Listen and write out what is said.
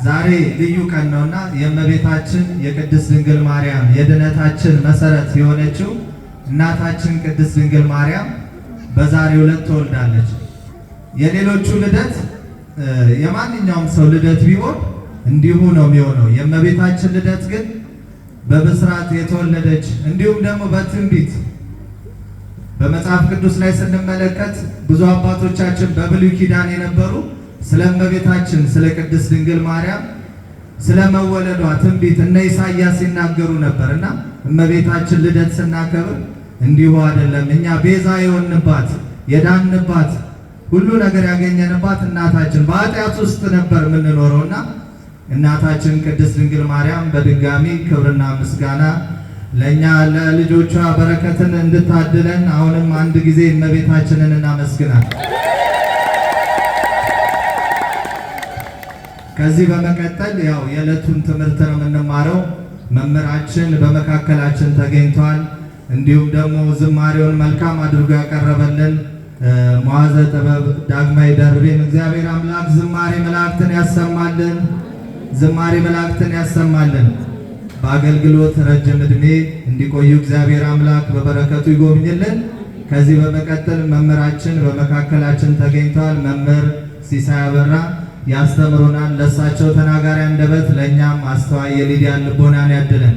ዛሬ ልዩ ቀን ነውና የእመቤታችን የቅድስት ድንግል ማርያም የድነታችን መሰረት የሆነችው እናታችን ቅድስት ድንግል ማርያም በዛሬው ዕለት ተወልዳለች። የሌሎቹ ልደት የማንኛውም ሰው ልደት ቢሆን እንዲሁ ነው የሚሆነው። የእመቤታችን ልደት ግን በብስራት የተወለደች እንዲሁም ደግሞ በትንቢት በመጽሐፍ ቅዱስ ላይ ስንመለከት ብዙ አባቶቻችን በብሉይ ኪዳን የነበሩ ስለ እመቤታችን ስለ ቅድስት ድንግል ማርያም ስለ መወለዷ ትንቢት እነ ኢሳይያስ ሲናገሩ ነበርና እመቤታችን ልደት ስናከብር እንዲሁ አይደለም። እኛ ቤዛ የሆንባት የዳንባት ሁሉ ነገር ያገኘንባት እናታችን በኃጢአት ውስጥ ነበር የምንኖረውና እናታችን ቅድስት ድንግል ማርያም በድጋሚ ክብርና ምስጋና ለኛ ለልጆቿ በረከትን እንድታድለን አሁንም አንድ ጊዜ እመቤታችንን እናመስግናለን። ከዚህ በመቀጠል ያው የዕለቱን ትምህርት ነው የምንማረው። መምህራችን በመካከላችን ተገኝቷል። እንዲሁም ደግሞ ዝማሬውን መልካም አድርጎ ያቀረበልን መዋዘ ጥበብ ዳግማይ ደርቤን እግዚአብሔር አምላክ ዝማሬ መላእክትን ያሰማልን፣ ዝማሬ መላእክትን ያሰማልን። በአገልግሎት ረጅም ዕድሜ እንዲቆዩ እግዚአብሔር አምላክ በበረከቱ ይጎብኝልን። ከዚህ በመቀጠል መምህራችን በመካከላችን ተገኝቷል። መምህር ሲሳይ አበራ ያስተምሩናል። ለሳቸው ተናጋሪ አንደበት ለኛም አስተዋይ የሊዲያን ልቦናን ያድለን።